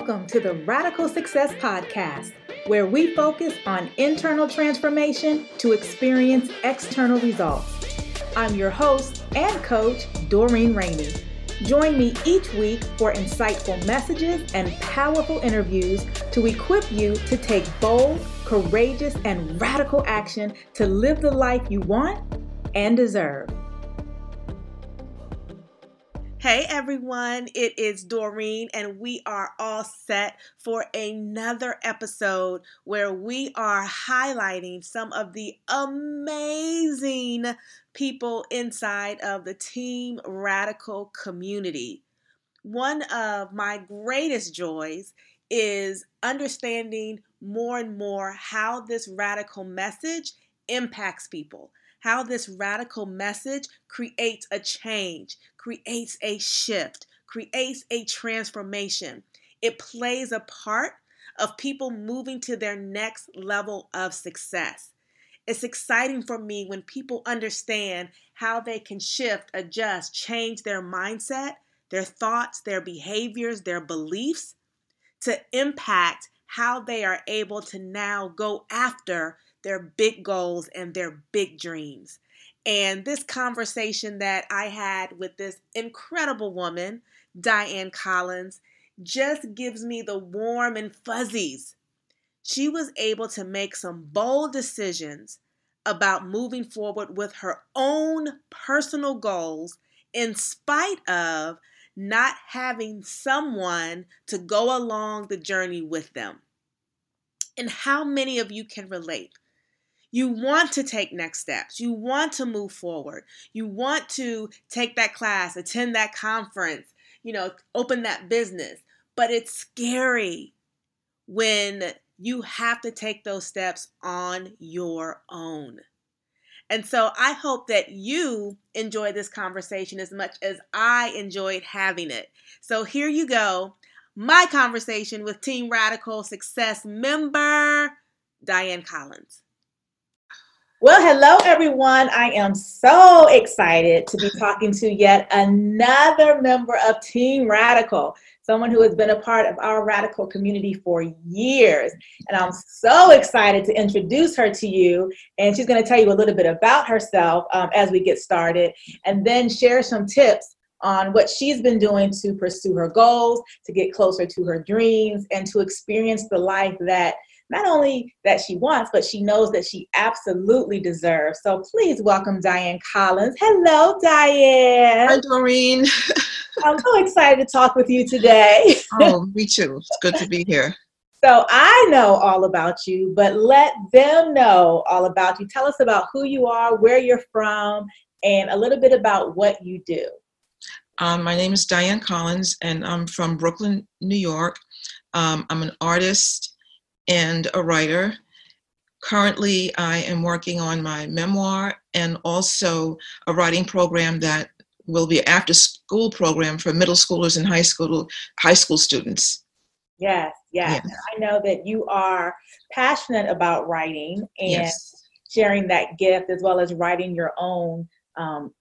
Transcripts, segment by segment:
Welcome to the Radical Success Podcast, where we focus on internal transformation to experience external results. I'm your host and coach, Doreen Rainey. Join me each week for insightful messages and powerful interviews to equip you to take bold, courageous, and radical action to live the life you want and deserve. Hey everyone, it is Doreen and we are all set for another episode where we are highlighting some of the amazing people inside of the Team Radical community. One of my greatest joys is understanding more and more how this radical message impacts people. How this radical message creates a change, creates a shift, creates a transformation. It plays a part of people moving to their next level of success. It's exciting for me when people understand how they can shift, adjust, change their mindset, their thoughts, their behaviors, their beliefs to impact how they are able to now go after their big goals and their big dreams. And this conversation that I had with this incredible woman, Diane Collins, just gives me the warm and fuzzies. She was able to make some bold decisions about moving forward with her own personal goals in spite of not having someone to go along the journey with them. And how many of you can relate? You want to take next steps. You want to move forward. You want to take that class, attend that conference, open that business. But it's scary when you have to take those steps on your own. And so I hope that you enjoy this conversation as much as I enjoyed having it. So here you go, my conversation with Team Radical Success member, Diane Collins. Well, hello, everyone. I am so excited to be talking to yet another member of Team Radical, someone who has been a part of our radical community for years. And I'm so excited to introduce her to you. And she's going to tell you a little bit about herself as we get started, and then share some tips on what she's been doing to pursue her goals, to get closer to her dreams, and to experience the life that not only that she wants, but she knows that she absolutely deserves. So please welcome Diane Collins. Hello, Diane. Hi, Doreen. I'm so excited to talk with you today. Oh, me too. It's good to be here. So I know all about you, but let them know all about you. Tell us about who you are, where you're from, and a little bit about what you do. My name is Diane Collins, and I'm from Brooklyn, New York. I'm an artist and a writer. Currently, I am working on my memoir and also a writing program that will be an after-school program for middle schoolers and high school students. Yes. I know that you are passionate about writing and sharing that gift, as well as writing your own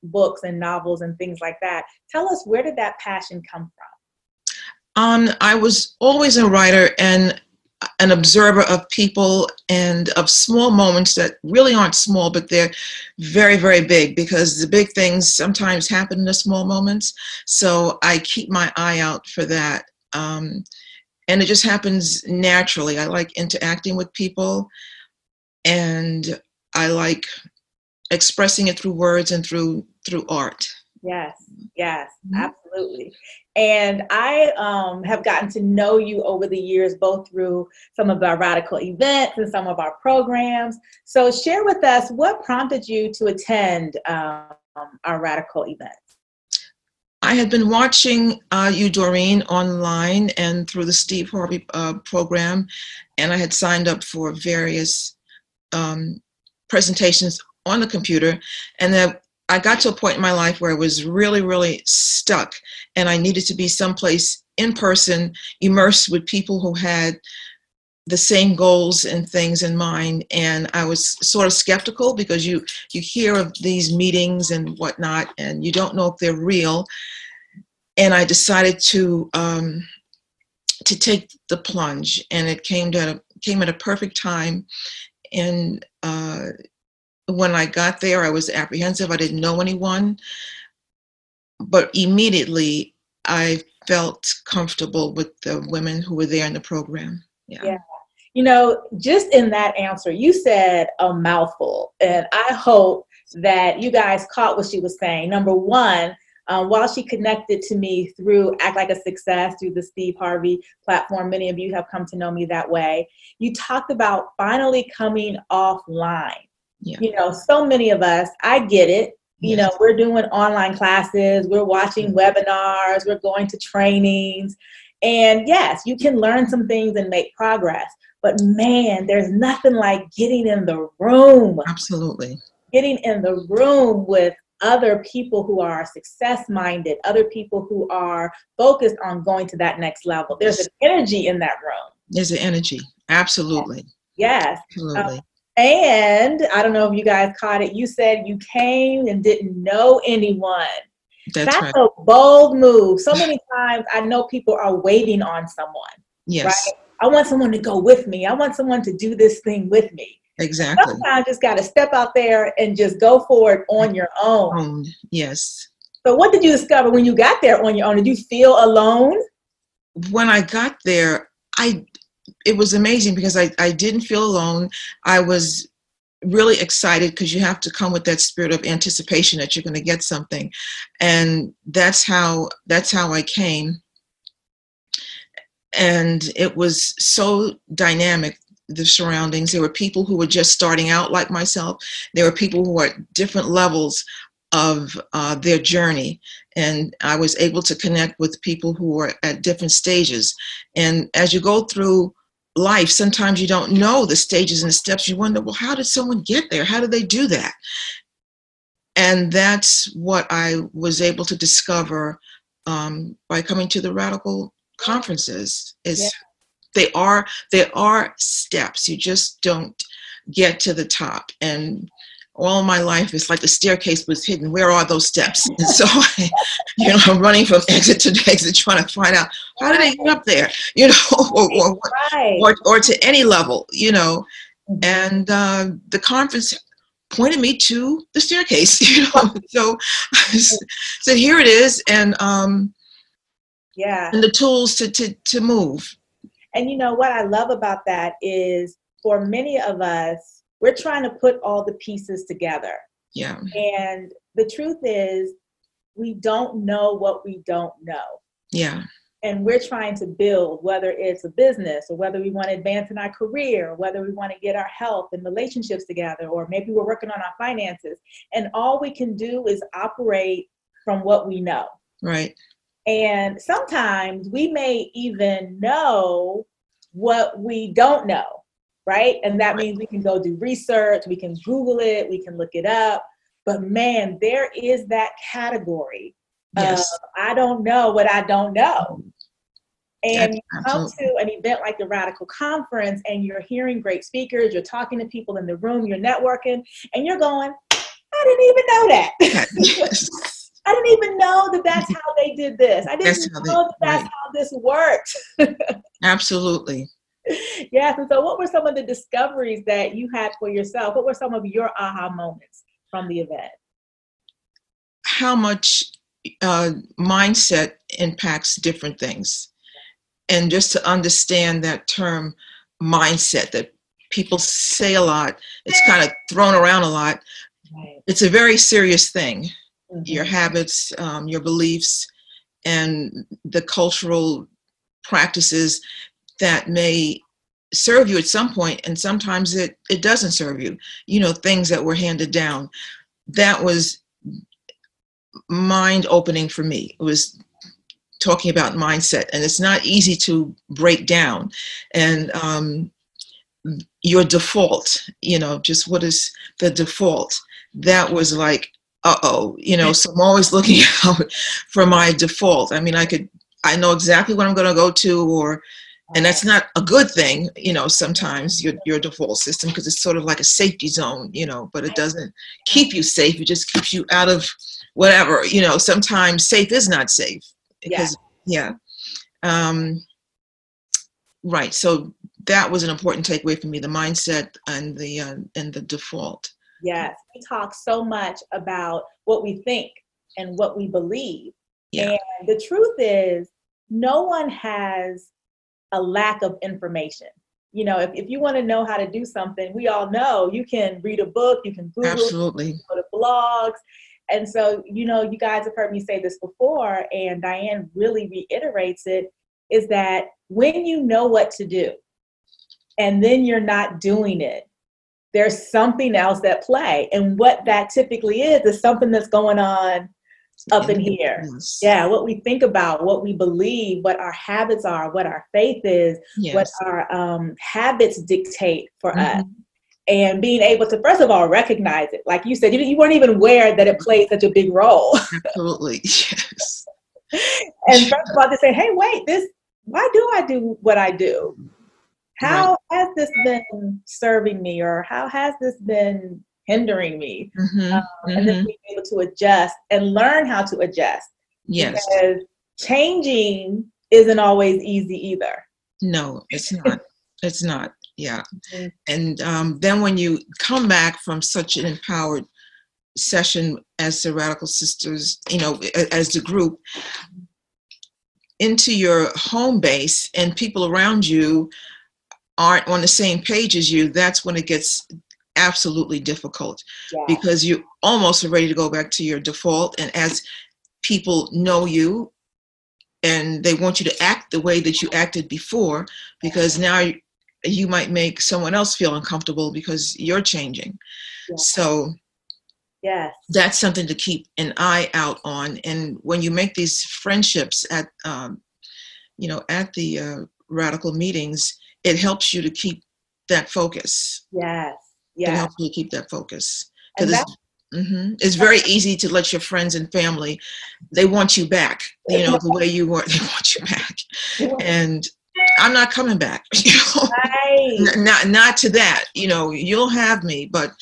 books and novels and things like that. Tell us, where did that passion come from? I was always a writer and an observer of people and of small moments that really aren't small, but they're very, very big, because the big things sometimes happen in the small moments. So I keep my eye out for that. And it just happens naturally. I like interacting with people, and I like expressing it through words and through art. Yes, absolutely. And I have gotten to know you over the years, both through some of our radical events and some of our programs. So share with us, what prompted you to attend our radical events? I had been watching you, Doreen, online and through the Steve Harvey program, and I had signed up for various presentations on the computer, and then I got to a point in my life where I was really, really stuck, and I needed to be someplace in person, immersed with people who had the same goals and things in mind. And I was sort of skeptical, because you hear of these meetings and whatnot, and you don't know if they're real. And I decided to to take the plunge, and it came at a perfect time. And when I got there, I was apprehensive. I didn't know anyone, but immediately I felt comfortable with the women who were there in the program. Yeah. You know, just in that answer, you said a mouthful, and I hope that you guys caught what she was saying. Number one, while she connected to me through Act Like a Success, through the Steve Harvey platform, many of you have come to know me that way. You talked about finally coming offline. Yeah. You know, so many of us, I get it. You know, we're doing online classes, we're watching webinars, we're going to trainings. And yes, you can learn some things and make progress. But man, there's nothing like getting in the room. Absolutely. Getting in the room with other people who are success-minded, other people who are focused on going to that next level. There's an energy in that room. There's an energy. Absolutely. Yes. Absolutely. And I don't know if you guys caught it. You said you came and didn't know anyone. That's right. A bold move. So many times I know people are waiting on someone. Yes. Right? I want someone to go with me. I want someone to do this thing with me. Exactly. Sometimes you just got to step out there and just go for it on your own. Yes. So what did you discover when you got there on your own? Did you feel alone? When I got there, it was amazing because I didn't feel alone. I was really excited because you have to come with that spirit of anticipation that you're going to get something. And that's how I came. And it was so dynamic, the surroundings. There were people who were just starting out like myself. There were people who were at different levels of their journey. And I was able to connect with people who were at different stages. And as you go through life, sometimes you don't know the stages and the steps. You wonder, well, how did someone get there? How did they do that? And that's what I was able to discover by coming to the Radical conferences. There are steps. You just don't get to the top. And all my life, it's like the staircase was hidden. Where are those steps? And so I'm running from exit to exit, trying to find out how did I get up there, or to any level, And the conference pointed me to the staircase, So here it is, and and the tools to move. And what I love about that is, for many of us, we're trying to put all the pieces together. Yeah. And the truth is, we don't know what we don't know. Yeah. And we're trying to build, whether it's a business, or whether we want to advance in our career, or whether we want to get our health and relationships together, or maybe we're working on our finances. And all we can do is operate from what we know. Right. And sometimes we may even know what we don't know. Right? And that means we can go do research, we can Google it, we can look it up. But man, there is that category of I don't know what I don't know. And you come to an event like the Radical Conference and you're hearing great speakers, you're talking to people in the room, you're networking, and you're going, I didn't even know that. I didn't even know that that's how they did this. I didn't know that's how this worked. Absolutely. Yes. And so what were some of the discoveries that you had for yourself? What were some of your aha moments from the event? How much mindset impacts different things. And just to understand that term mindset that people say a lot, it's kind of thrown around a lot. Right. It's a very serious thing. Mm-hmm. Your habits, your beliefs, and the cultural practices that may serve you at some point, and sometimes it doesn't serve you. Things that were handed down. That was mind-opening for me. It was talking about mindset, and it's not easy to break down. And your default, just what is the default? That was like, so I'm always looking out for my default. I mean, I know exactly what I'm going to go to, and that's not a good thing, sometimes your default system, because it's sort of like a safety zone, but it doesn't keep you safe. It just keeps you out of whatever, sometimes safe is not safe. Because, Right. So that was an important takeaway for me, the mindset and the default. Yes, we talk so much about what we think and what we believe. Yeah. And the truth is, no one has a lack of information. You know, if you want to know how to do something, we all know you can read a book, you can Google, Absolutely. you can go to blogs. And so, you know, you guys have heard me say this before, and Diane really reiterates it, is that when you know what to do and then you're not doing it, there's something else at play. And what that typically is something that's going on up in here. Yes. Yeah, what we think about, what we believe, what our habits are, what our faith is, Yes. what our habits dictate for us. And being able to, first of all, recognize it. Like you said, you weren't even aware that it played such a big role. Absolutely. Yes. And first of all, to say, hey, wait, why do I do what I do? How has this been serving me, or how has this been hindering me? And then being able to adjust and learn how to adjust. Yes. Because changing isn't always easy either. No, it's not. It's not. Yeah. And then when you come back from such an empowered session as the Radical Sisters, you know, as the group, into your home base and people around you aren't on the same page as you, that's when it gets absolutely difficult, because you almost are ready to go back to your default. And as people know you and they want you to act the way that you acted before, because now you might make someone else feel uncomfortable because you're changing. So that's something to keep an eye out on. And when you make these friendships at the radical meetings, it helps you to keep that focus. Yes. It helps you to keep that focus. Because it's very easy to let your friends and family, they want you back, you know, the way you were, they want you back. And I'm not coming back, you know, not to that, you know, you'll have me, but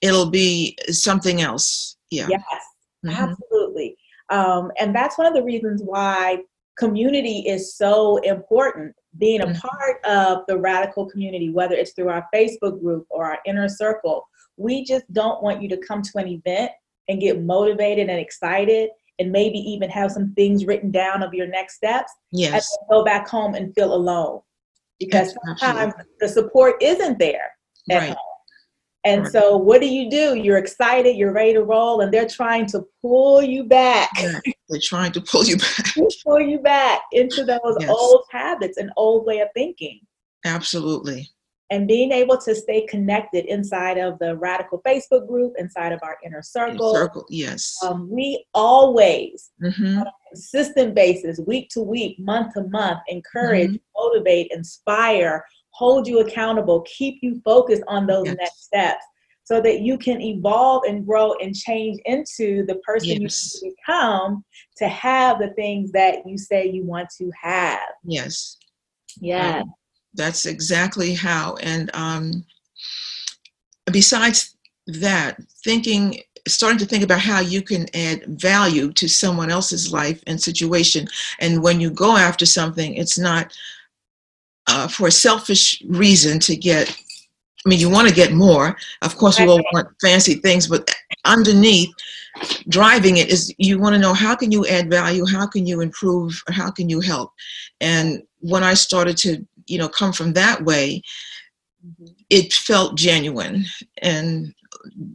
it'll be something else. Yeah. Yes, absolutely. And that's one of the reasons why community is so important. Being a part of the radical community, whether it's through our Facebook group or our inner circle, we just don't want you to come to an event and get motivated and excited and maybe even have some things written down of your next steps. Yes. And then go back home and feel alone, because sometimes the support isn't there at home. And so what do? You're excited, you're ready to roll, and they're trying to pull you back. They're trying to pull you back. Pull you back into those old habits and old way of thinking. Absolutely. And being able to stay connected inside of the radical Facebook group, inside of our inner circle. Yes. We always, on a consistent basis, week to week, month to month, encourage, motivate, inspire, hold you accountable, keep you focused on those next steps, so that you can evolve and grow and change into the person you need to become, to have the things that you say you want to have. Yes. Yeah. That's exactly how. And besides that, starting to think about how you can add value to someone else's life and situation. And when you go after something, it's not for a selfish reason to get, I mean, you want to get more. Of course, we all want fancy things, but underneath driving it is you want to know, how can you add value? How can you improve? Or how can you help? And when I started to, you know, come from that way, it felt genuine. And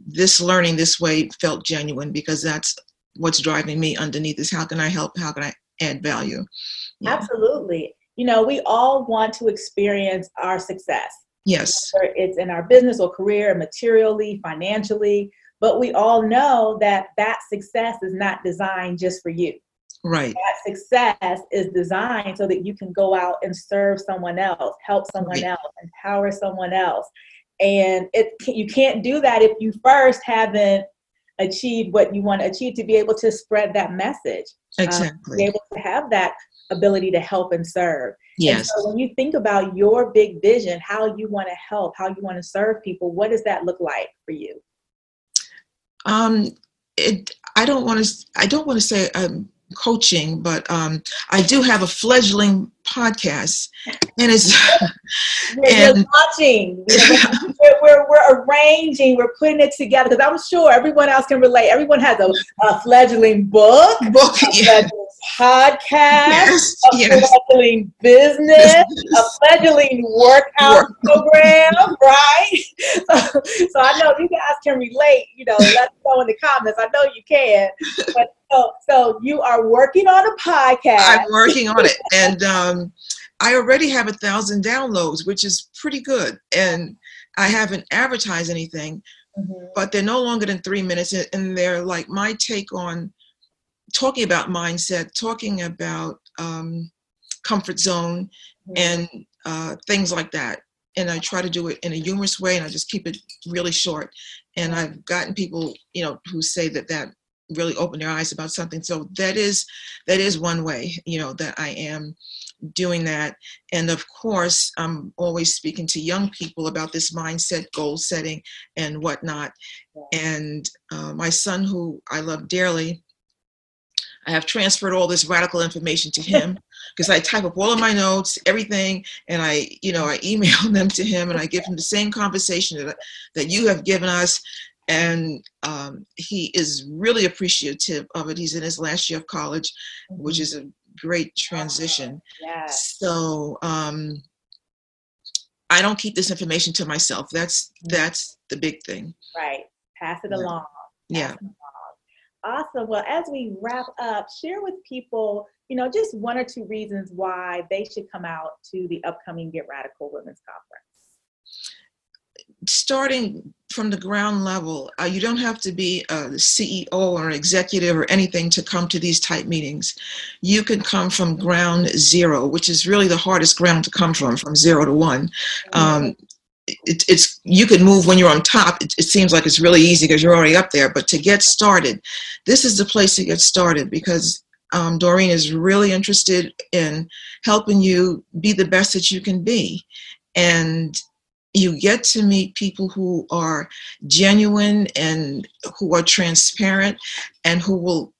this learning this way felt genuine, because that's what's driving me underneath, is how can I help? How can I add value? Yeah. Absolutely. You know, we all want to experience our success. Yes. Whether it's in our business or career, materially, financially, but we all know that that success is not designed just for you. Right. That success is designed so that you can go out and serve someone else, help someone else, empower someone else. And you can't do that if you first haven't achieved what you want to achieve, to be able to spread that message. Exactly. Be able to have that ability to help and serve. Yes. And so when you think about your big vision, how you want to help, how you want to serve people, what does that look like for you? I don't want to say coaching, but I do have a fledgling podcast, and it's we're launching. We're arranging. We're putting it together because I'm sure everyone else can relate. Everyone has a fledgling book, a yeah. fledgling podcast, Yes, fledgling business, a fledgling workout program, right? So I know you guys can relate. Let us know in the comments. I know you can. But so you are working on a podcast. I'm working on it, and I already have 1,000 downloads, which is pretty good. And I haven't advertised anything, but they're no longer than 3 minutes, and they're like my take on talking about mindset, talking about comfort zone, and things like that. And I try to do it in a humorous way, and I just keep it really short. And I've gotten people, who say that really opened their eyes about something. So that is one way, that I am doing that. And of course, I'm always speaking to young people about this mindset, goal setting, and whatnot. And my son, who I love dearly, I have transferred all this radical information to him because I type up all of my notes, everything, and I email them to him, and I give him the same conversation that you have given us. And he is really appreciative of it. He's in his last year of college, which is a great transition. Yes. So I don't keep this information to myself. That's the big thing. Right. Pass it along. Yeah. Awesome. Well, as we wrap up, share with people, just one or two reasons why they should come out to the upcoming Get Radical Women's Conference. Starting from the ground level, you don't have to be a CEO or an executive or anything to come to these type meetings. You can come from ground zero, which is really the hardest ground to come from 0 to 1. It's you can move when you're on top. It seems like it's really easy because you're already up there. But to get started, this is the place to get started because Doreen is really interested in helping you be the best that you can be. And you get to meet people who are genuine and who are transparent and who will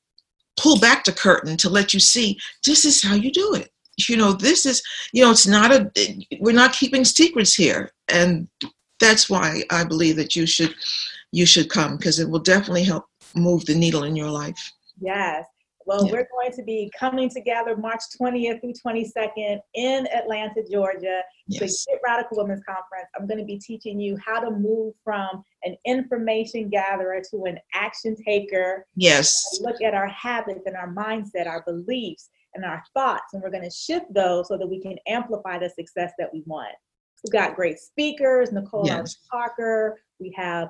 pull back the curtain to let you see this is how you do it. This is, it's not we're not keeping secrets here. And that's why I believe that you should come, because it will definitely help move the needle in your life. Yes. Well, we're going to be coming together March 20th through 22nd in Atlanta, Georgia, the Get Radical Women's Conference. I'm going to be teaching you how to move from an information gatherer to an action taker. Yes. Look at our habits and our mindset, our beliefs, and our thoughts, and we're going to shift those so that we can amplify the success that we want. We've got great speakers, Nicole Parker. We have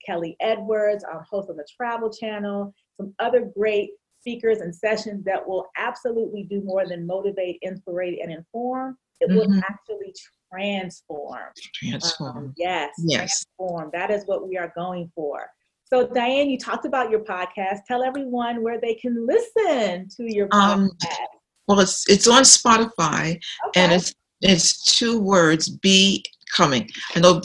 Kelly Edwards, host on the Travel Channel, some other great speakers and sessions that will absolutely do more than motivate, inspire, and inform. It will actually transform. Transform. Yes. Transform. That is what we are going for. So, Diane, you talked about your podcast. Tell everyone where they can listen to your podcast. Well, it's on Spotify, and it's 2 words: becoming. I know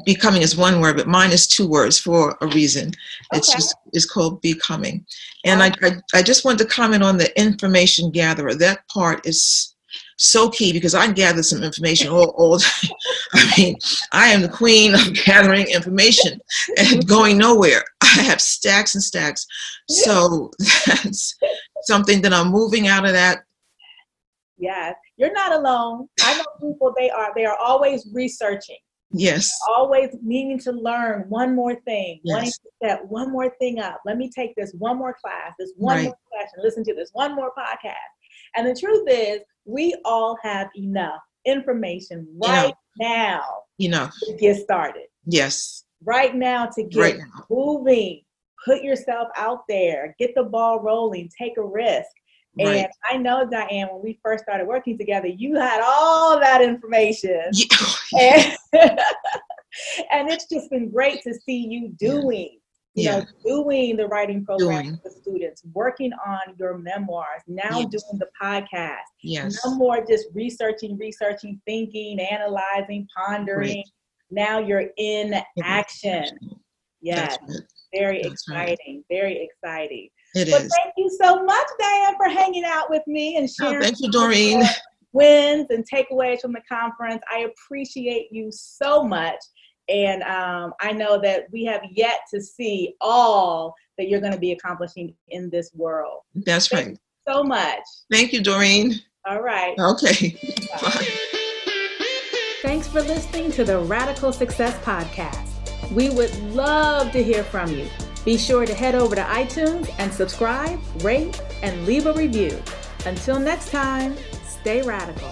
becoming is 1 word, but mine is 2 words for a reason. It's called Becoming. And I just wanted to comment on the information gatherer. That part is so key because I gather some information all day. I mean, I am the queen of gathering information and going nowhere. I have stacks and stacks. So that's something that I'm moving out of that. Yes, you're not alone. I know people, they are always researching. Yes. Always needing to learn one more thing, wanting Yes. to set one more thing up. Let me take this one more class, this one more session, listen to this one more podcast. And the truth is, we all have enough information now to get started. Yes. Right now to get moving. Put yourself out there. Get the ball rolling. Take a risk. And I know, Diane, when we first started working together, you had all that information. And, and it's just been great to see you doing, doing the writing program for students, working on your memoirs, now doing the podcast. Yes. No more just researching, thinking, analyzing, pondering. Now you're in action. Yes. Very exciting. Very exciting. It is. Thank you so much, Diane, for hanging out with me and sharing. Thank you, Doreen. wins and takeaways from the conference. I appreciate you so much. And I know that we have yet to see all that you're going to be accomplishing in this world. That's right. Thank you so much. Thank you, Doreen. All right. Okay. Bye. Thanks for listening to the Radical Success Podcast. We would love to hear from you. Be sure to head over to iTunes and subscribe, rate, and leave a review. Until next time, stay radical.